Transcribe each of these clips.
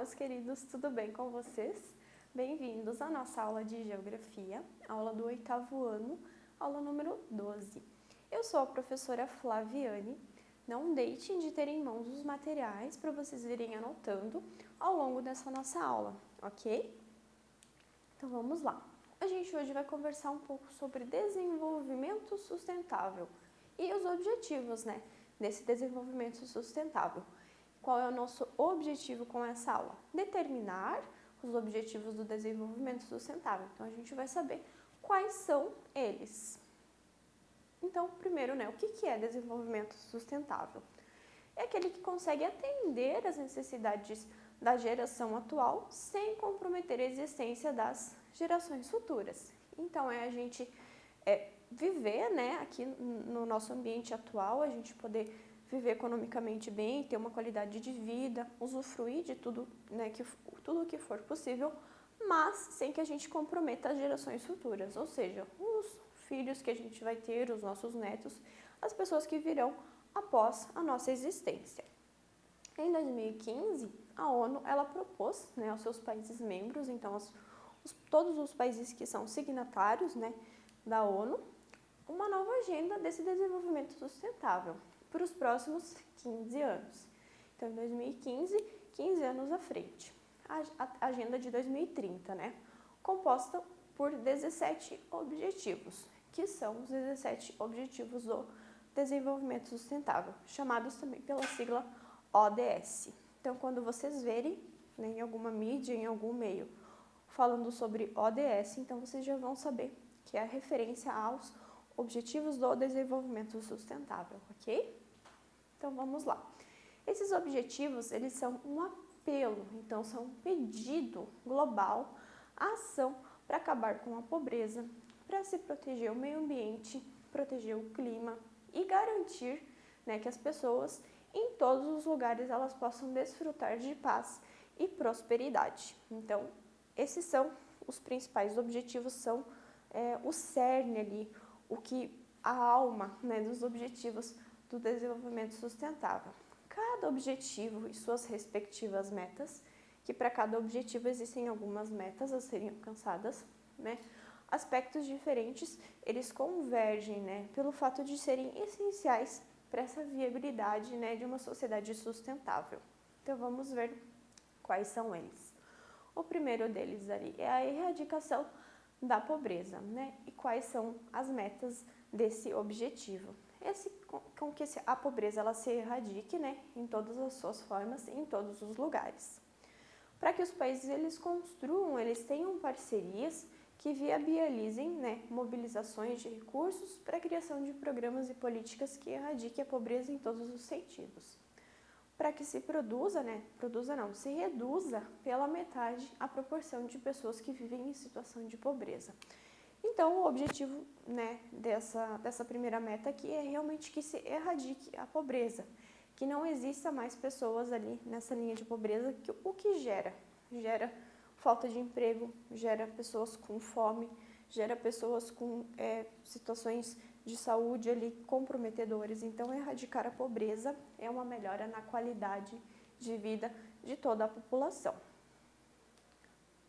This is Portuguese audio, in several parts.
meus queridos, tudo bem com vocês? Bem-vindos à nossa aula de Geografia, aula do 8º ano, aula número 12. Eu sou a professora Flaviane. Não deixem de ter em mãos os materiais para vocês irem anotando ao longo dessa nossa aula, ok? Então vamos lá. A gente hoje vai conversar um pouco sobre desenvolvimento sustentável e os objetivos, desse desenvolvimento sustentável. Qual é o nosso objetivo com essa aula? Determinar os objetivos do desenvolvimento sustentável. Então, a gente vai saber quais são eles. Então, primeiro, o que é desenvolvimento sustentável? É aquele que consegue atender às necessidades da geração atual sem comprometer a existência das gerações futuras. Então, é a gente viver, aqui no nosso ambiente atual, a gente poder viver economicamente bem, ter uma qualidade de vida, usufruir de tudo, tudo que for possível, mas sem que a gente comprometa as gerações futuras, ou seja, os filhos que a gente vai ter, os nossos netos, as pessoas que virão após a nossa existência. Em 2015, a ONU ela propôs aos seus países membros, então todos os países que são signatários da ONU, uma nova agenda desse desenvolvimento sustentável para os próximos 15 anos. Então, em 2015, 15 anos à frente. A agenda de 2030, composta por 17 objetivos, que são os 17 objetivos do desenvolvimento sustentável, chamados também pela sigla ODS. Então, quando vocês verem em alguma mídia, em algum meio, falando sobre ODS, então vocês já vão saber que é a referência aos Objetivos do Desenvolvimento Sustentável, ok? Então, vamos lá. Esses objetivos, eles são um apelo, então são um pedido global à ação para acabar com a pobreza, para se proteger o meio ambiente, proteger o clima e garantir que as pessoas em todos os lugares elas possam desfrutar de paz e prosperidade. Então, esses são os principais objetivos, são o cerne ali, a alma dos objetivos do desenvolvimento sustentável. Cada objetivo e suas respectivas metas, que para cada objetivo existem algumas metas a serem alcançadas, aspectos diferentes, eles convergem, pelo fato de serem essenciais para essa viabilidade, de uma sociedade sustentável. Então, vamos ver quais são eles. O primeiro deles ali é a erradicação da pobreza, E quais são as metas desse objetivo? Com que a pobreza ela se erradique, em todas as suas formas, em todos os lugares. Para que os países eles construam, eles tenham parcerias que viabilizem, mobilizações de recursos para a criação de programas e políticas que erradiquem a pobreza em todos os sentidos. Para que se se reduza pela metade a proporção de pessoas que vivem em situação de pobreza. Então, o objetivo dessa primeira meta aqui é realmente que se erradique a pobreza, que não exista mais pessoas ali nessa linha de pobreza, o que gera falta de emprego, gera pessoas com fome, gera pessoas com situações de saúde ali comprometedoras. Então, erradicar a pobreza é uma melhora na qualidade de vida de toda a população.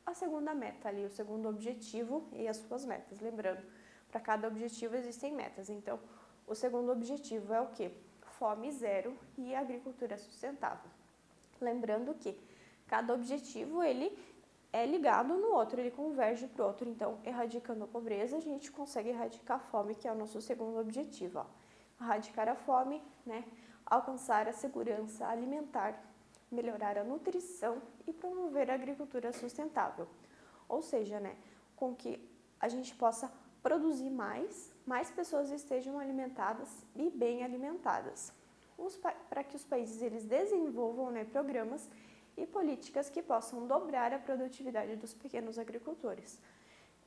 A segunda meta ali, o segundo objetivo e as suas metas. Lembrando, para cada objetivo existem metas. Então, o segundo objetivo é o quê? Fome zero e agricultura sustentável. Lembrando que cada objetivo, ele é ligado no outro, ele converge para o outro. Então, erradicando a pobreza, a gente consegue erradicar a fome, que é o nosso segundo objetivo. Erradicar a fome, alcançar a segurança alimentar, melhorar a nutrição e promover a agricultura sustentável. Ou seja, com que a gente possa produzir mais pessoas estejam alimentadas e bem alimentadas. Para que os países eles desenvolvam programas e políticas que possam dobrar a produtividade dos pequenos agricultores.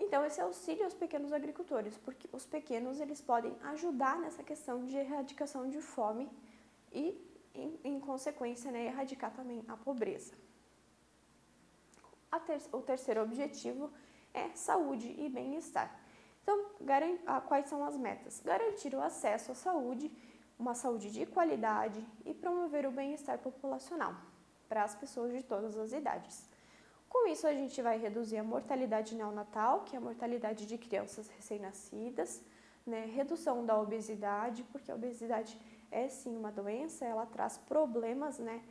Então, esse auxílio aos pequenos agricultores, porque os pequenos eles podem ajudar nessa questão de erradicação de fome e, em consequência, erradicar também a pobreza. O terceiro objetivo é saúde e bem-estar. Então, quais são as metas? Garantir o acesso à saúde, uma saúde de qualidade e promover o bem-estar populacional. para as pessoas de todas as idades. Com isso, a gente vai reduzir a mortalidade neonatal, que é a mortalidade de crianças recém-nascidas, né? Redução da obesidade, porque a obesidade é sim uma doença, ela traz problemas, né?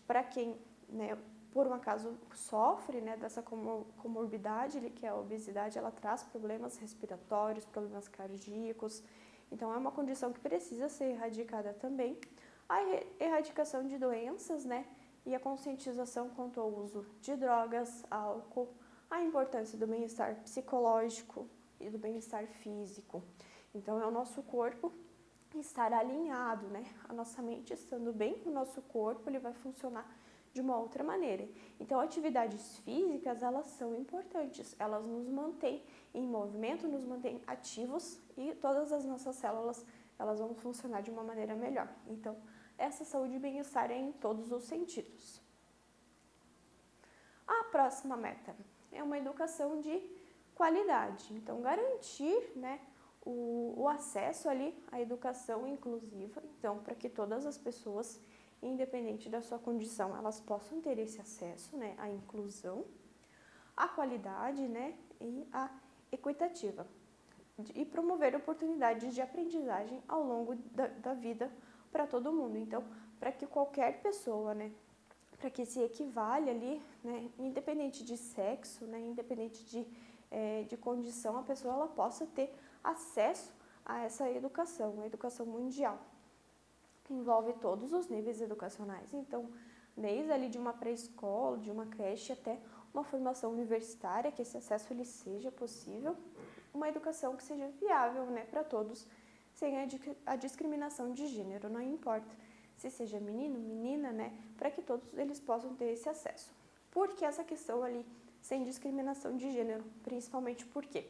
Para quem, né, por um acaso sofre, né, dessa comorbidade, que é a obesidade, ela traz problemas respiratórios, problemas cardíacos. Então, é uma condição que precisa ser erradicada também. A erradicação de doenças, né, e a conscientização quanto ao uso de drogas, álcool, a importância do bem-estar psicológico e do bem-estar físico. Então, é o nosso corpo estar alinhado, né? A nossa mente estando bem, o nosso corpo ele vai funcionar de uma outra maneira. Então, atividades físicas, elas são importantes, elas nos mantêm em movimento, nos mantêm ativos e todas as nossas células, elas vão funcionar de uma maneira melhor. Então, essa saúde e bem-estar é em todos os sentidos. A próxima meta é uma educação de qualidade. Então, garantir, né, o acesso ali à educação inclusiva, então, para que todas as pessoas, independente da sua condição, elas possam ter esse acesso, né, à inclusão, à qualidade, né, e à equitativa. E promover oportunidades de aprendizagem ao longo da vida para todo mundo. Então, para que qualquer pessoa, né, para que se equivale ali, né, independente de sexo, né, independente de condição, a pessoa ela possa ter acesso a essa educação, a educação mundial, que envolve todos os níveis educacionais. Então, desde ali de uma pré-escola, de uma creche até uma formação universitária, que esse acesso ele seja possível, uma educação que seja viável, né, para todos, sem a discriminação de gênero, não importa se seja menino, menina, né, para que todos eles possam ter esse acesso. Por que essa questão ali sem discriminação de gênero? Principalmente por quê?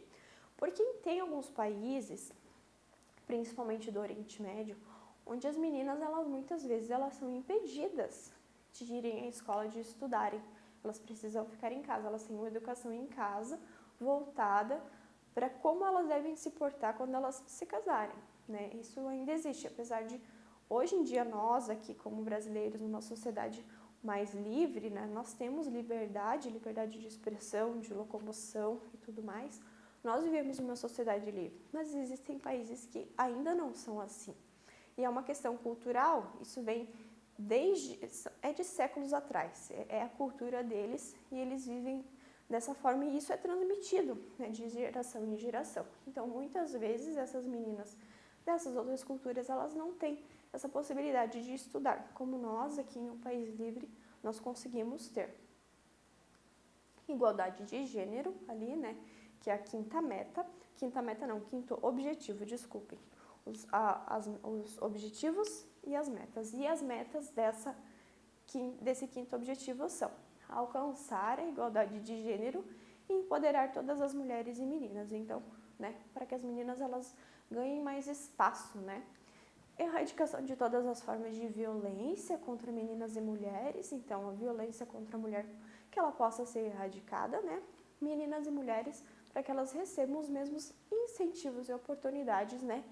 Porque tem alguns países, principalmente do Oriente Médio, onde as meninas, elas muitas vezes, elas são impedidas de irem à escola, de estudarem. Elas precisam ficar em casa, elas têm uma educação em casa voltada para como elas devem se portar quando elas se casarem, né? Isso ainda existe, apesar de hoje em dia nós aqui como brasileiros numa sociedade mais livre, né? Nós temos liberdade de expressão, de locomoção e tudo mais. Nós vivemos uma sociedade livre, mas existem países que ainda não são assim. E é uma questão cultural, isso vem de séculos atrás, é a cultura deles e eles vivem dessa forma e isso é transmitido, né, de geração em geração. Então, muitas vezes essas meninas dessas outras culturas, elas não têm essa possibilidade de estudar, como nós aqui em um país livre, nós conseguimos ter. Igualdade de gênero ali, né, que é a quinto objetivo, desculpem. Os objetivos e as metas. E as metas desse quinto objetivo são alcançar a igualdade de gênero e empoderar todas as mulheres e meninas. Então, né, para que as meninas elas ganhem mais espaço, né? Erradicação de todas as formas de violência contra meninas e mulheres. Então, a violência contra a mulher que ela possa ser erradicada, né? Meninas e mulheres para que elas recebam os mesmos incentivos e oportunidades, né?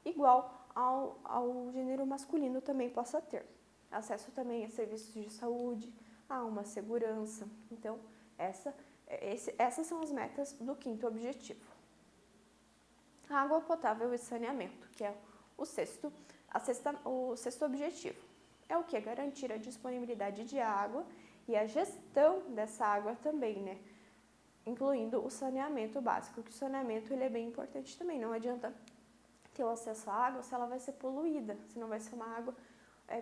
Igual ao gênero masculino também possa ter. Acesso também a serviços de saúde, a uma segurança. Então, essas são as metas do quinto objetivo. Água potável e saneamento, que é o sexto objetivo. É o que? Garantir a disponibilidade de água e a gestão dessa água também, né? Incluindo o saneamento básico, que o saneamento ele é bem importante também. Não adianta ter o acesso à água se ela vai ser poluída, se não vai ser uma água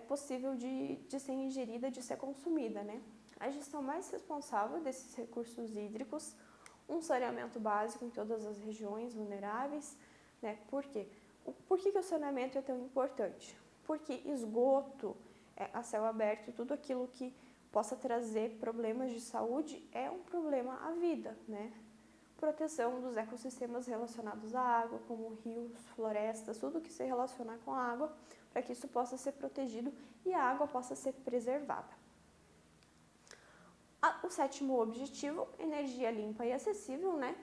possível de ser ingerida, de ser consumida, né? A gestão mais responsável desses recursos hídricos, um saneamento básico em todas as regiões vulneráveis, né? Por quê? Por que o saneamento é tão importante? Porque esgoto, a céu aberto, tudo aquilo que possa trazer problemas de saúde é um problema à vida, né? Proteção dos ecossistemas relacionados à água, como rios, florestas, tudo que se relacionar com a água, para que isso possa ser protegido e a água possa ser preservada. O sétimo objetivo, energia limpa e acessível, né?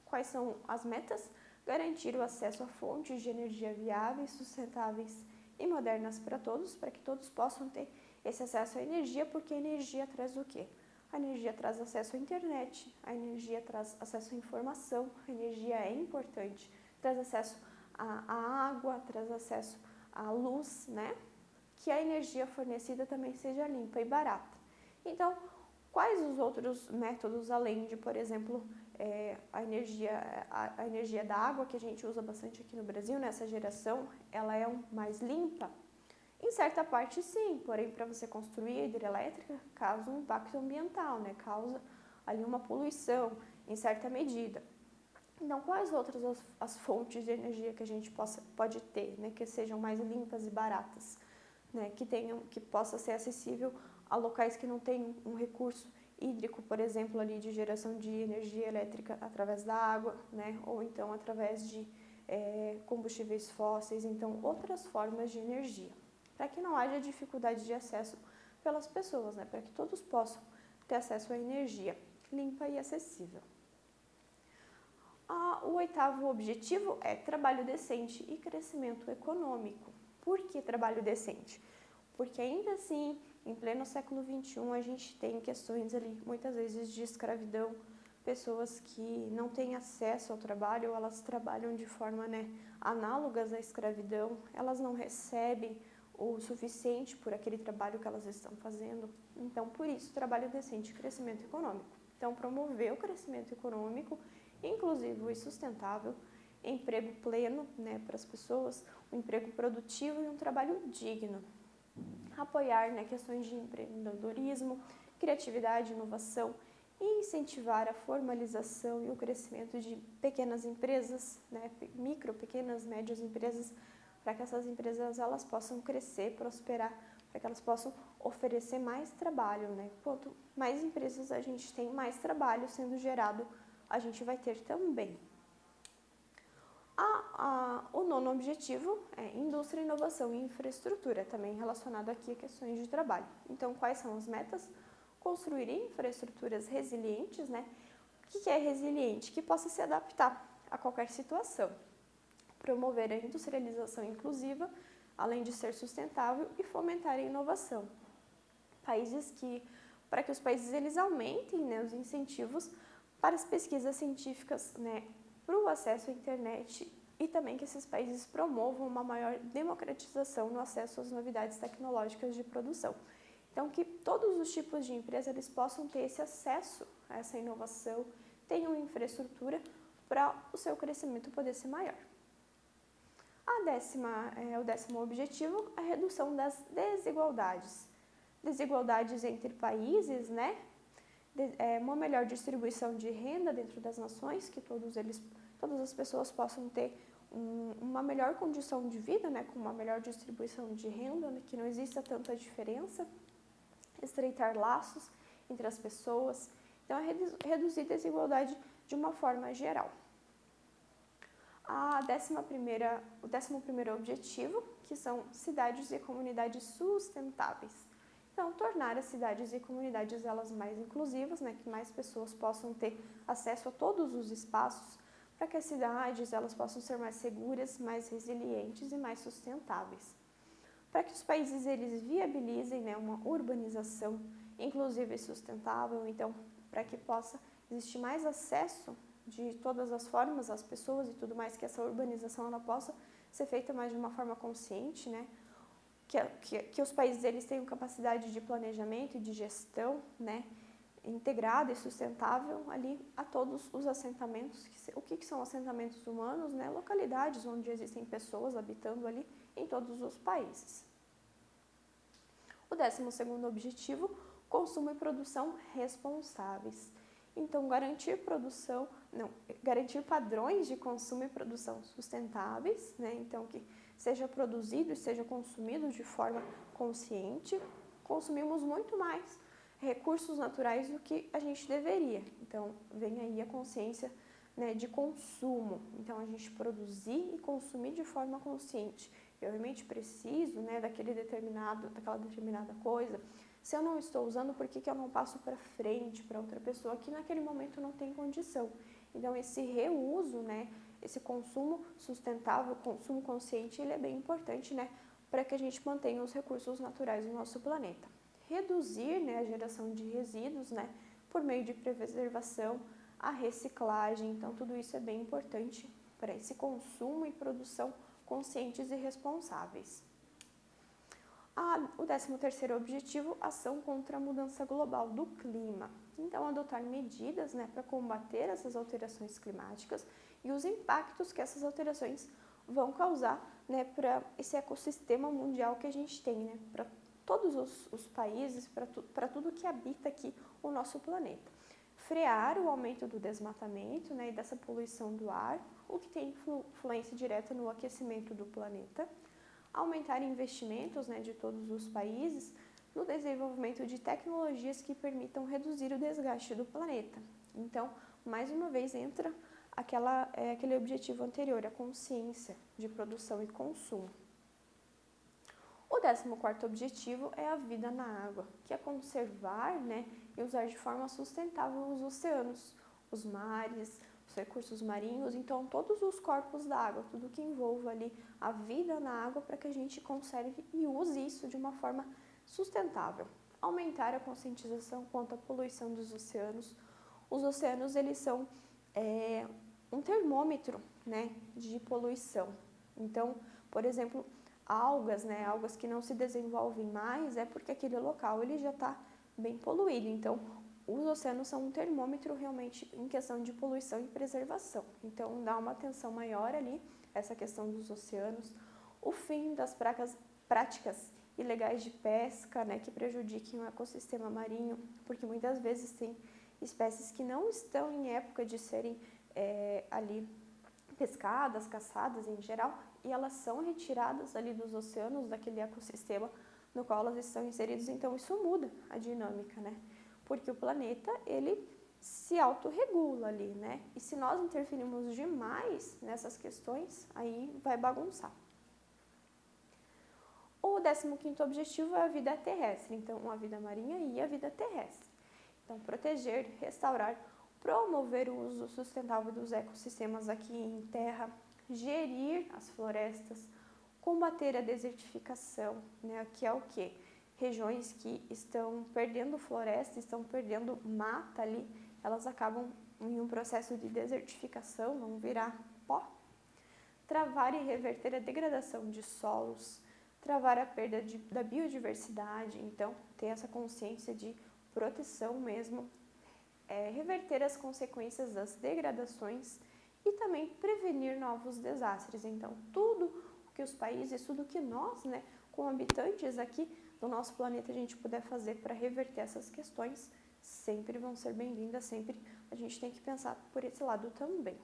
Quais são as metas? Garantir o acesso a fontes de energia viáveis, sustentáveis e modernas para todos, para que todos possam ter esse acesso à energia, porque a energia traz o quê? A energia traz acesso à internet, a energia traz acesso à informação, a energia é importante, traz acesso à água, traz acesso à luz, né? Que a energia fornecida também seja limpa e barata. Então, quais os outros métodos, além de, por exemplo, a energia da água, que a gente usa bastante aqui no Brasil, nessa geração, ela é mais limpa? Em certa parte, sim, porém, para você construir a hidrelétrica, causa um impacto ambiental, né? Causa ali uma poluição, em certa medida. Então, quais outras as fontes de energia que a gente pode ter, né? Que sejam mais limpas e baratas, né? Que possa ser acessível a locais que não têm um recurso hídrico, por exemplo, ali de geração de energia elétrica através da água, né? Ou então através de combustíveis fósseis, então outras formas de energia, para que não haja dificuldade de acesso pelas pessoas, né? Para que todos possam ter acesso à energia limpa e acessível. O oitavo objetivo é trabalho decente e crescimento econômico. Por que trabalho decente? Porque ainda assim, em pleno século XXI, a gente tem questões ali, muitas vezes, de escravidão, pessoas que não têm acesso ao trabalho, ou elas trabalham de forma, né, análogas à escravidão, elas não recebem o suficiente por aquele trabalho que elas estão fazendo. Então, por isso, trabalho decente e crescimento econômico. Então, promover o crescimento econômico inclusivo e sustentável, emprego pleno, né, para as pessoas, um emprego produtivo e um trabalho digno. Apoiar, né, questões de empreendedorismo, criatividade, inovação e incentivar a formalização e o crescimento de pequenas empresas, né, micro, pequenas, médias empresas, para que essas empresas elas possam crescer, prosperar, para que elas possam oferecer mais trabalho, né? Quanto mais empresas a gente tem, mais trabalho sendo gerado a gente vai ter também. O nono objetivo é indústria, inovação e infraestrutura, também relacionado aqui a questões de trabalho. Então, quais são as metas? Construir infraestruturas resilientes, né? O que é resiliente? Que possa se adaptar a qualquer situação. Promover a industrialização inclusiva, além de ser sustentável, e fomentar a inovação. Para que os países eles aumentem, né, os incentivos para as pesquisas científicas, né, para o acesso à internet, e também que esses países promovam uma maior democratização no acesso às novidades tecnológicas de produção. Então, que todos os tipos de empresa eles possam ter esse acesso a essa inovação, tenham infraestrutura para o seu crescimento poder ser maior. O décimo objetivo é a redução das desigualdades. Desigualdades entre países, né? Uma melhor distribuição de renda dentro das nações, que todas as pessoas possam ter uma melhor condição de vida, né, com uma melhor distribuição de renda, né, que não exista tanta diferença, estreitar laços entre as pessoas, então é reduzir desigualdade de uma forma geral. O 11º objetivo, que são cidades e comunidades sustentáveis. Então, tornar as cidades e comunidades elas mais inclusivas, né, que mais pessoas possam ter acesso a todos os espaços, para que as cidades elas possam ser mais seguras, mais resilientes e mais sustentáveis. Para que os países eles viabilizem, né, uma urbanização inclusiva e sustentável, então, para que possa existir mais acesso de todas as formas às pessoas e tudo mais, que essa urbanização ela possa ser feita mais de uma forma consciente, né? Que os países eles tenham capacidade de planejamento e de gestão, né, integrada e sustentável ali a todos os assentamentos. O que são assentamentos humanos, né? Localidades onde existem pessoas habitando ali em todos os países. O 12º objetivo, consumo e produção responsáveis. Então, garantir padrões de consumo e produção sustentáveis, né? Então, que seja produzido e seja consumido de forma consciente. Consumimos muito mais recursos naturais do que a gente deveria. Então, vem aí a consciência, né, de consumo. Então, a gente produzir e consumir de forma consciente. Eu realmente preciso, né, daquela determinada coisa. Se eu não estou usando, por que eu não passo para frente para outra pessoa que naquele momento não tem condição? Então, esse reuso, né, esse consumo sustentável, consumo consciente, ele é bem importante, né, para que a gente mantenha os recursos naturais do nosso planeta. Reduzir, né, a geração de resíduos, né, por meio de preservação, a reciclagem. Então, tudo isso é bem importante para esse consumo e produção conscientes e responsáveis. O 13º objetivo, ação contra a mudança global do clima. Então, adotar medidas, né, para combater essas alterações climáticas e os impactos que essas alterações vão causar, né, para esse ecossistema mundial que a gente tem, né, para todos os países, para tudo que habita aqui o nosso planeta. Frear o aumento do desmatamento, né, e dessa poluição do ar, o que tem influência direta no aquecimento do planeta. Aumentar investimentos, né, de todos os países no desenvolvimento de tecnologias que permitam reduzir o desgaste do planeta. Então, mais uma vez entra aquele objetivo anterior, a consciência de produção e consumo. O 14º objetivo é a vida na água, que é conservar, né, e usar de forma sustentável os oceanos, os mares, os recursos marinhos, então todos os corpos da água, tudo que envolva ali a vida na água para que a gente conserve e use isso de uma forma sustentável. Aumentar a conscientização quanto à poluição dos oceanos. Os oceanos, eles são um termômetro, né, de poluição. Então, por exemplo, algas, né, algas que não se desenvolvem mais, é porque aquele local ele já está bem poluído. Então, os oceanos são um termômetro realmente em questão de poluição e preservação. Então, dá uma atenção maior ali, essa questão dos oceanos. O fim das práticas ilegais de pesca, né, que prejudiquem o ecossistema marinho, porque muitas vezes tem espécies que não estão em época de serem ali pescadas, caçadas em geral, e elas são retiradas ali dos oceanos, daquele ecossistema no qual elas estão inseridas. Então, isso muda a dinâmica, né? Porque o planeta, ele se autorregula ali, né? E se nós interferirmos demais nessas questões, aí vai bagunçar. O 15º objetivo é a vida terrestre, então a vida marinha e a vida terrestre. Então, proteger, restaurar, promover o uso sustentável dos ecossistemas aqui em terra, gerir as florestas, combater a desertificação, né? Que é o quê? Regiões que estão perdendo floresta, estão perdendo mata ali, elas acabam em um processo de desertificação, vão virar pó. Travar e reverter a degradação de solos, travar a perda da biodiversidade, então ter essa consciência de proteção mesmo, reverter as consequências das degradações e também prevenir novos desastres. Então, tudo o que os países, tudo que nós, né, como habitantes aqui do nosso planeta, a gente puder fazer para reverter essas questões, sempre vão ser bem-vindas, sempre a gente tem que pensar por esse lado também.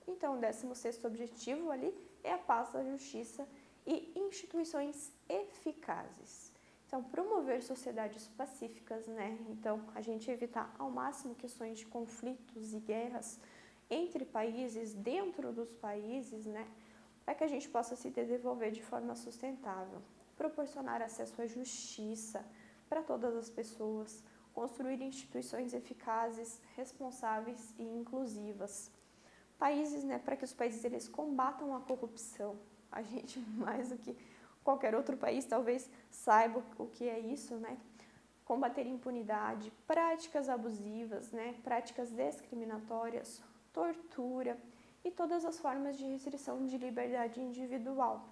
Então, o 16º objetivo ali é a paz, a justiça e instituições eficazes. Então, promover sociedades pacíficas, né? Então, a gente evitar ao máximo questões de conflitos e guerras entre países, dentro dos países, né? Para que a gente possa se desenvolver de forma sustentável. Proporcionar acesso à justiça para todas as pessoas. Construir instituições eficazes, responsáveis e inclusivas. Países, né? Para que os países eles combatam a corrupção. A gente, mais do que qualquer outro país, talvez saiba o que é isso, né? Combater impunidade, práticas abusivas, né? Práticas discriminatórias, tortura e todas as formas de restrição de liberdade individual.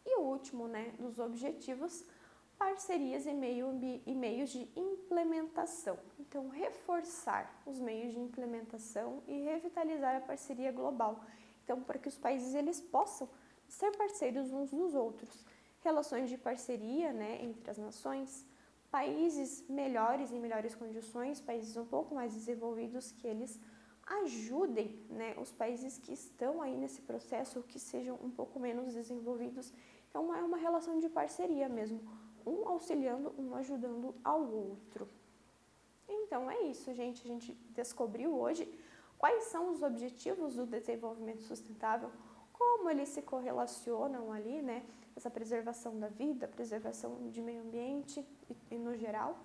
E o último, né, dos objetivos, parcerias e meios de implementação. Então, reforçar os meios de implementação e revitalizar a parceria global. Então, para que os países eles possam ser parceiros uns dos outros. Relações de parceria, né, entre as nações, países melhores, em melhores condições, países um pouco mais desenvolvidos, que eles ajudem, né, os países que estão aí nesse processo, que sejam um pouco menos desenvolvidos. Então, é uma relação de parceria mesmo, um auxiliando, um ajudando ao outro. Então, é isso, gente. A gente descobriu hoje quais são os objetivos do desenvolvimento sustentável, como eles se correlacionam ali, né? Essa preservação da vida, preservação de meio ambiente e no geral.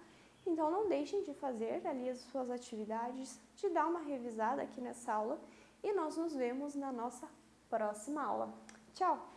Então, não deixem de fazer ali as suas atividades, de dar uma revisada aqui nessa aula e nós nos vemos na nossa próxima aula. Tchau!